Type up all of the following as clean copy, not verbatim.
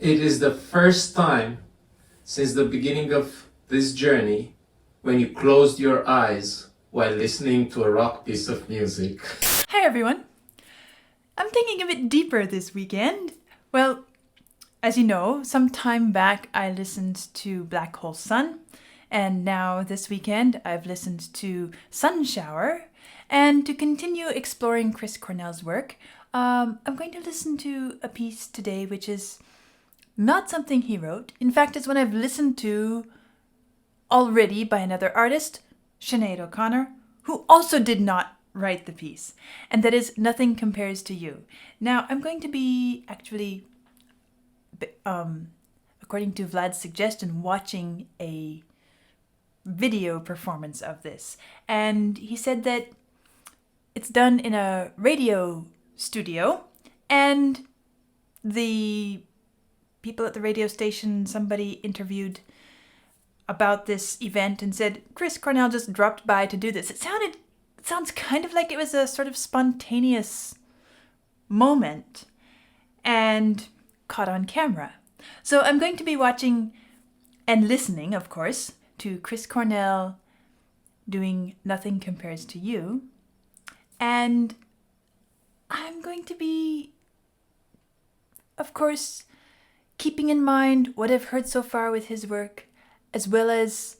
It is the first time since the beginning of this journey when you closed your eyes while listening to a rock piece of music. Hi everyone! I'm thinking a bit deeper this weekend. Well, as you know, some time back I listened to Black Hole Sun, and now this weekend I've listened to Sun Shower. And to continue exploring Chris Cornell's work, I'm going to listen to a piece today which is not something he wrote. In fact, it's one I've listened to already by another artist, Sinead O'Connor, who also did not write the piece. And that is Nothing Compares to You. Now, I'm going to be actually, according to Vlad's suggestion, watching a video performance of this. And he said that it's done in a radio studio, and the people at the radio station, somebody interviewed about this event and said, Chris Cornell just dropped by to do this. It sounds kind of like it was a sort of spontaneous moment and caught on camera. So I'm going to be watching and listening, of course, to Chris Cornell doing Nothing Compares to You. And I'm going to be, of course, keeping in mind what I've heard so far with his work, as well as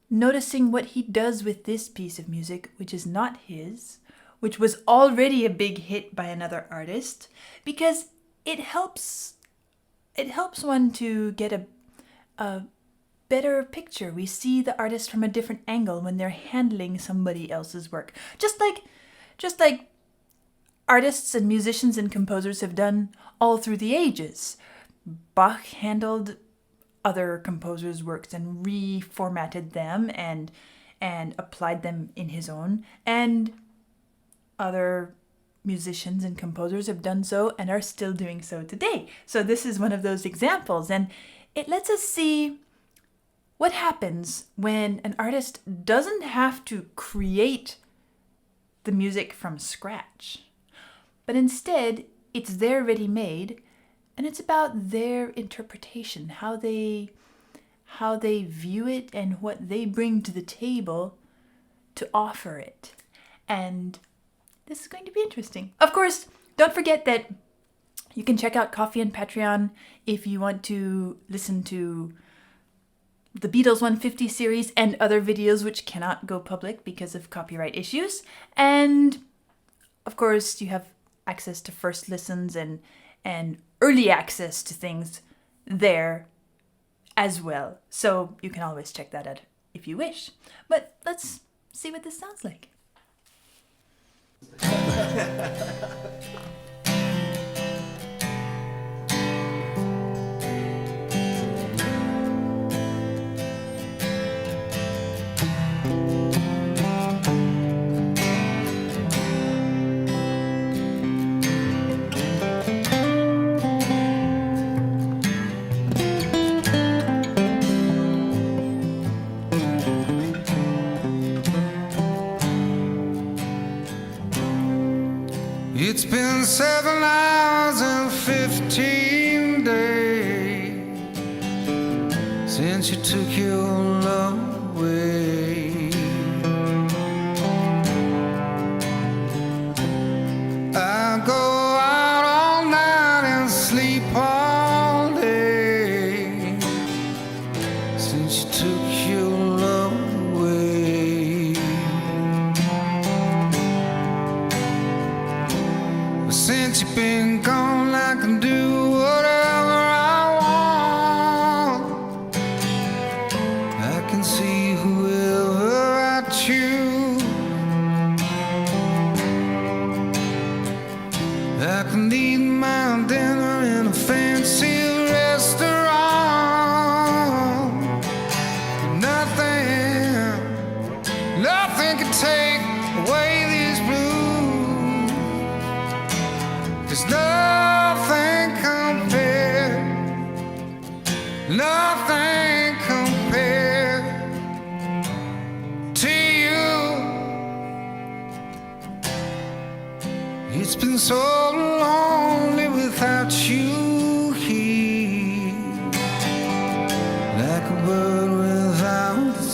noticing what he does with this piece of music, which is not his, which was already a big hit by another artist, because it helps one to get a better picture. We see the artist from a different angle when they're handling somebody else's work. Just like artists and musicians and composers have done all through the ages. Bach handled other composers' works and reformatted them and applied them in his own. And other musicians and composers have done so and are still doing so today. So this is one of those examples. And it lets us see what happens when an artist doesn't have to create the music from scratch, but instead it's there ready-made, and it's about their interpretation, how they view it and what they bring to the table to offer it. And this is going to be interesting. Of course, don't forget that you can check out Ko-fi and Patreon if you want to listen to the Beatles 150 series and other videos which cannot go public because of copyright issues. And of course, you have access to first listens and early access to things there as well. So you can always check that out if you wish. But let's see what this sounds like. It's been 7 hours and 15 days since you took your love away. I go out all night and sleep all day since you took your love away. Since you've been gone, I can do whatever I want. I can see whoever I choose. I can eat my dinner in a fancy restaurant. Nothing can take away these blues. There's nothing compared, nothing compared to you. It's been so lonely without you here.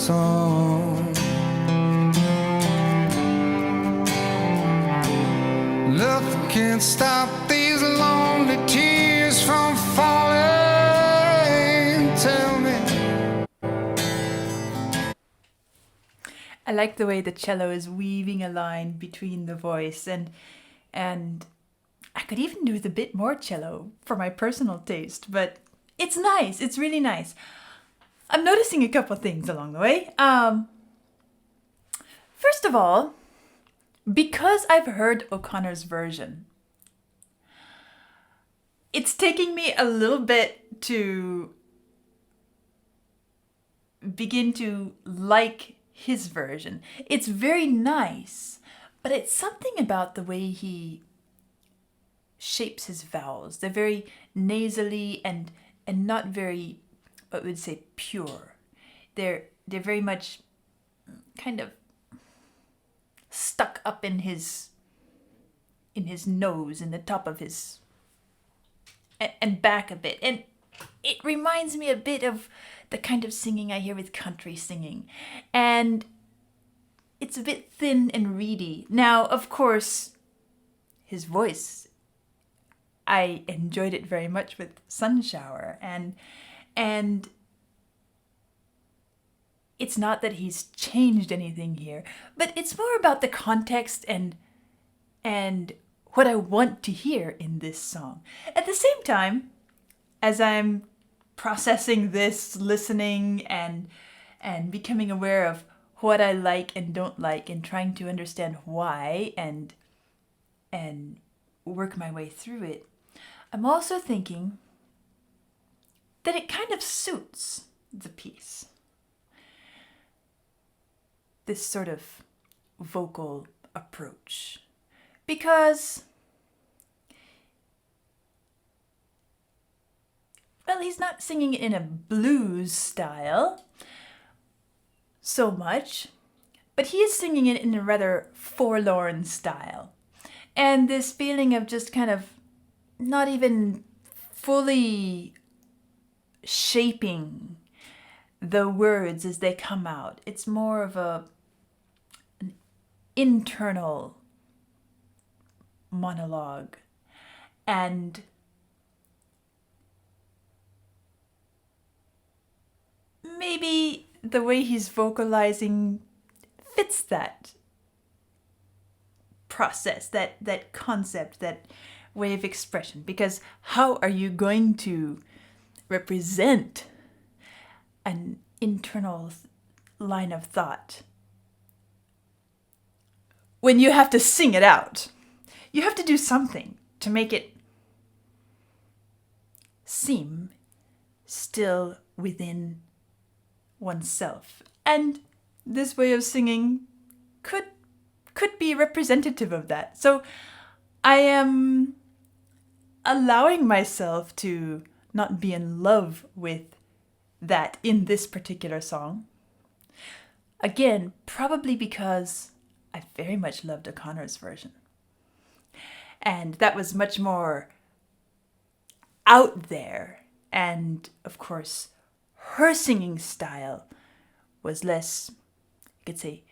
song. Nothing can stop these lonely tears from falling. Tell me. I like the way the cello is weaving a line between the voice, and I could even do with a bit more cello for my personal taste, but it's nice. It's really nice. I'm noticing a couple things along the way. First of all, because I've heard O'Connor's version, it's taking me a little bit to begin to like his version. It's very nice, but it's something about the way he shapes his vowels. They're very nasally and not very, what would say, pure. They're very much kind of stuck up in his nose, in the top of his and back a bit. And it reminds me a bit of the kind of singing I hear with country singing. And it's a bit thin and reedy. Now, of course, his voice, I enjoyed it very much with Sunshower. And it's not that he's changed anything here, but it's more about the context and what I want to hear in this song. At the same time, as I'm processing this, listening and becoming aware of what I like and don't like, and trying to understand why and work my way through it, I'm also thinking that it kind of suits the piece. This sort of vocal approach. Because, well, he's not singing it in a blues style so much, but he is singing it in a rather forlorn style. And this feeling of just kind of not even fully shaping the words as they come out. It's more of an internal monologue. And maybe the way he's vocalizing fits that process, that concept, that way of expression. Because how are you going to represent an internal line of thought when you have to sing it out? You have to do something to make it seem still within oneself. And this way of singing could be representative of that. So I am allowing myself to not be in love with that in this particular song. Again, probably because I very much loved O'Connor's version. And that was much more out there. And of course, her singing style was less, you could say,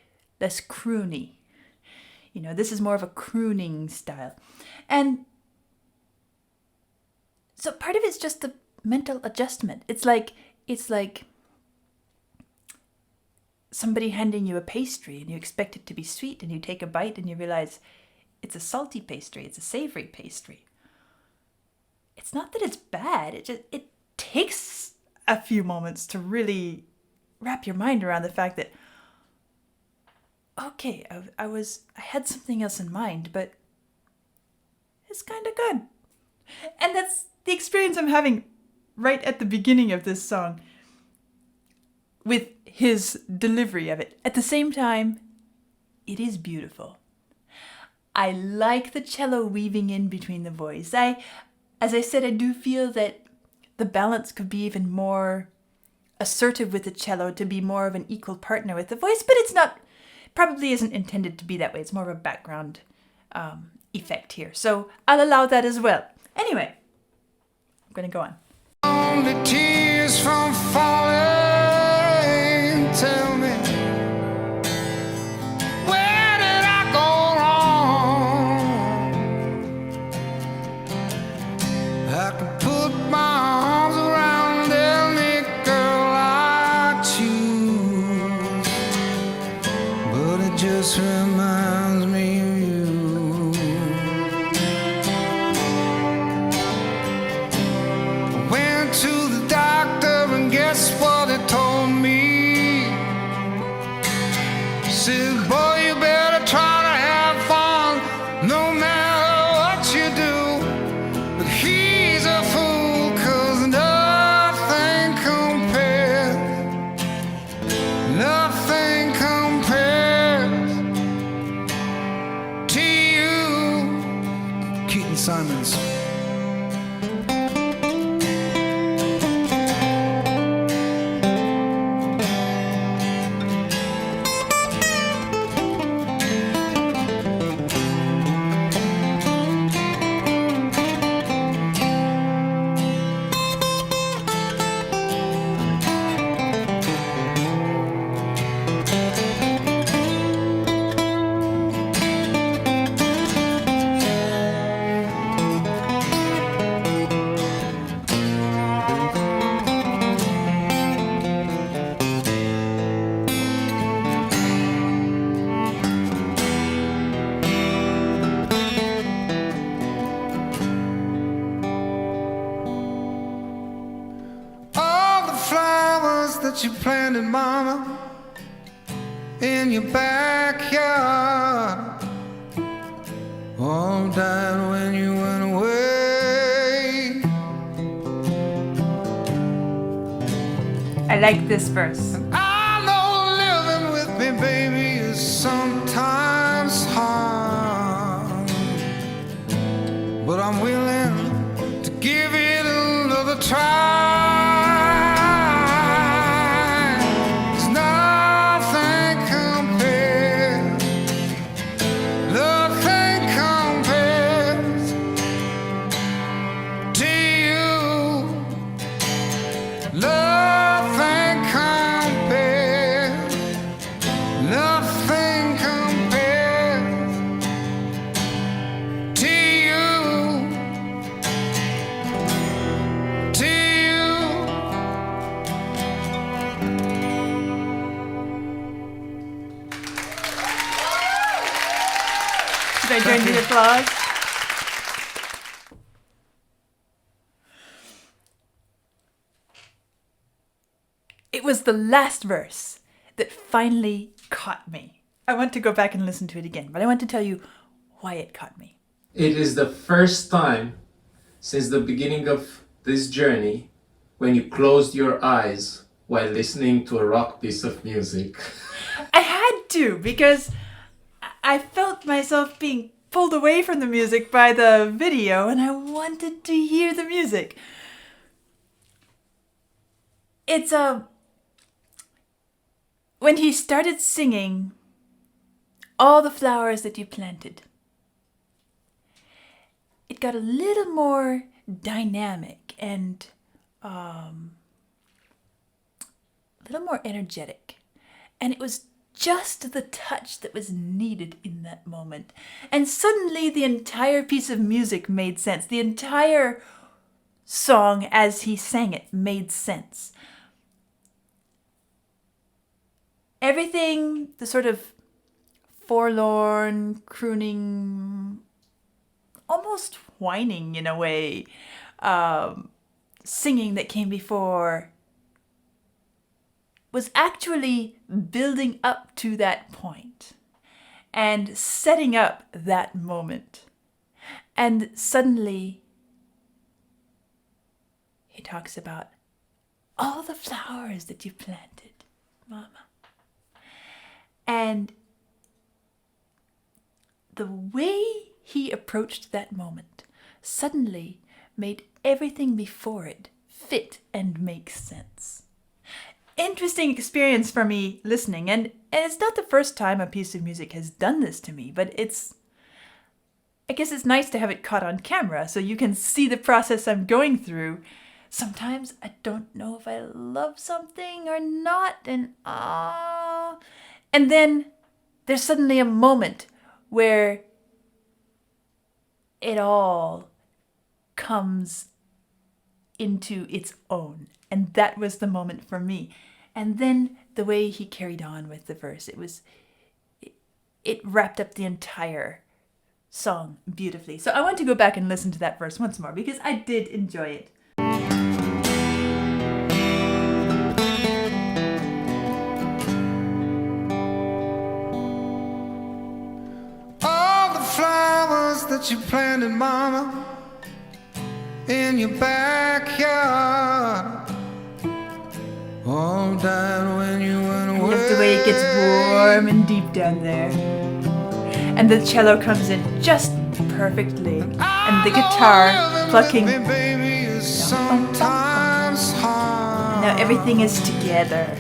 less croony. You know, this is more of a crooning style. And so part of it's just the mental adjustment. It's like somebody handing you a pastry and you expect it to be sweet, and you take a bite and you realize it's a salty pastry, it's a savory pastry. It's not that it's bad, it takes a few moments to really wrap your mind around the fact that, okay, I had something else in mind, but it's kind of good. And that's the experience I'm having right at the beginning of this song with his delivery of it. At the same time, it is beautiful. I like the cello weaving in between the voice. As I said, I do feel that the balance could be even more assertive with the cello, to be more of an equal partner with the voice, but it's not, probably isn't intended to be that way. It's more of a background effect here. So I'll allow that as well. Anyway, I'm going to go on. Only tears from falling. Tell me. went to the doctor and guess what he told me? He said, boy, you better try to have fun no matter what you do. But he's a fool, 'cause nothing compares. Nothing compares to you. Keaton Simons. That you planted, mama, in your backyard, all died when you went away. I like this verse. I know living with me, baby, is sometimes hard, but I'm willing to give it another try. Should I join the applause? It was the last verse that finally caught me. I want to go back and listen to it again, but I want to tell you why it caught me. It is the first time since the beginning of this journey when you closed your eyes while listening to a rock piece of music. I had to, because I felt myself being pulled away from the music by the video and I wanted to hear the music. It's when he started singing all the flowers that you planted, it got a little more dynamic and a little more energetic. And it was just the touch that was needed in that moment. And suddenly the entire piece of music made sense. The entire song as he sang it made sense. Everything, the sort of forlorn, crooning, almost whining in a way, singing that came before was actually building up to that point and setting up that moment. And suddenly he talks about all the flowers that you planted, Mama. And the way he approached that moment suddenly made everything before it fit and make sense. Interesting experience for me listening, and it's not the first time a piece of music has done this to me, but I guess it's nice to have it caught on camera so you can see the process I'm going through. Sometimes I don't know if I love something or not, and then there's suddenly a moment where it all comes into its own. And that was the moment for me. And then the way he carried on with the verse, it wrapped up the entire song beautifully. So I want to go back and listen to that verse once more because I did enjoy it. stranded mama in your backyard. All died when you went I away. love the way it gets warm and deep down there. And the cello comes in just perfectly. And the guitar plucking. Baby, is sometimes hard. Now everything is together.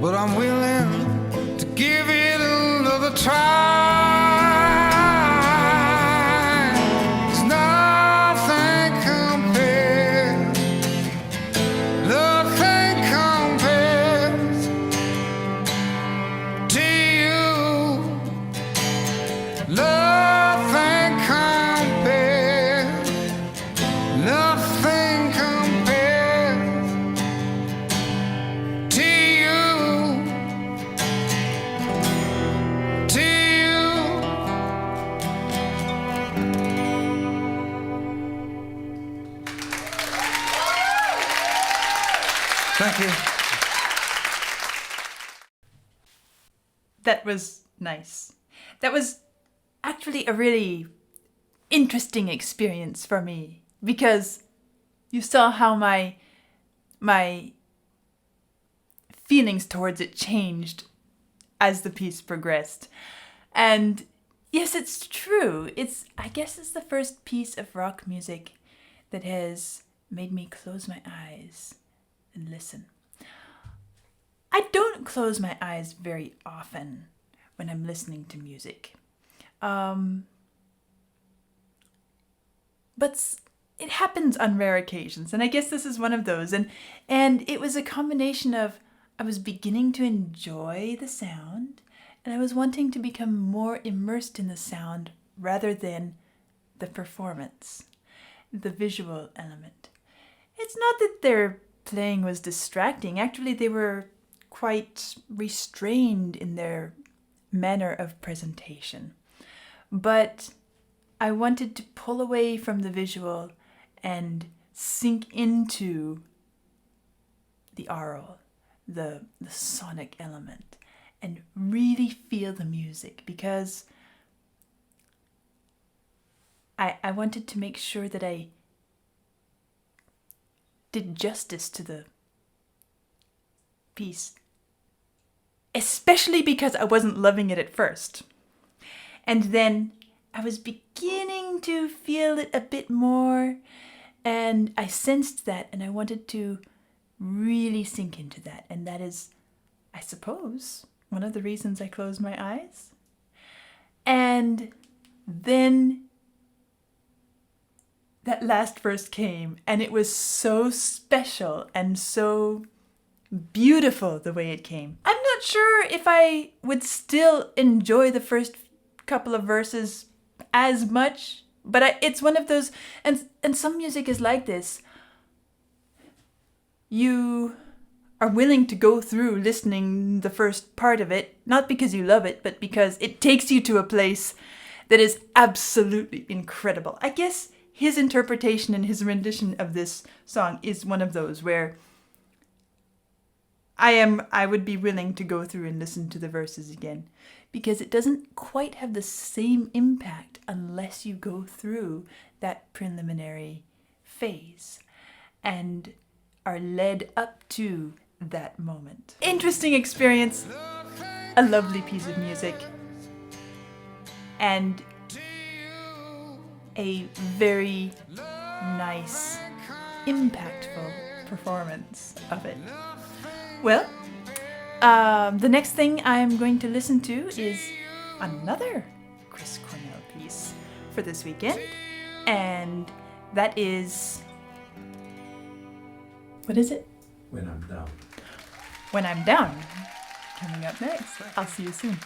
But I'm willing to give it another try. 'Cause nothing compares. Nothing compares to you. Nothing compares. Nothing compares to you. To you. Thank you. That was nice. That was actually a really interesting experience for me because you saw how my feelings towards it changed as the piece progressed. And yes, it's true. I guess it's the first piece of rock music that has made me close my eyes and listen. I don't close my eyes very often when I'm listening to music. But it happens on rare occasions, and I guess this is one of those. And it was a combination of I was beginning to enjoy the sound, and I was wanting to become more immersed in the sound rather than the performance, the visual element. It's not that their playing was distracting. Actually, they were quite restrained in their manner of presentation. But I wanted to pull away from the visual and sink into the aural, the sonic element, and really feel the music, because I wanted to make sure that I did justice to the piece, especially because I wasn't loving it at first. And then I was beginning to feel it a bit more, and I sensed that, and I wanted to really sink into that. And that is, I suppose, one of the reasons I closed my eyes. And then that last verse came, and it was so special and so beautiful the way it came. I'm not sure if I would still enjoy the first couple of verses as much, but it's one of those, and some music is like this. You are willing to go through listening the first part of it, not because you love it, but because it takes you to a place that is absolutely incredible. I guess his interpretation and his rendition of this song is one of those where I would be willing to go through and listen to the verses again, because it doesn't quite have the same impact unless you go through that preliminary phase and are led up to that moment. Interesting experience, a lovely piece of music, and a very nice, impactful performance of it. Well, the next thing I'm going to listen to is another Chris Cornell piece for this weekend, and that is, what is it? When I'm down. When I'm Down. Coming up next. I'll see you soon.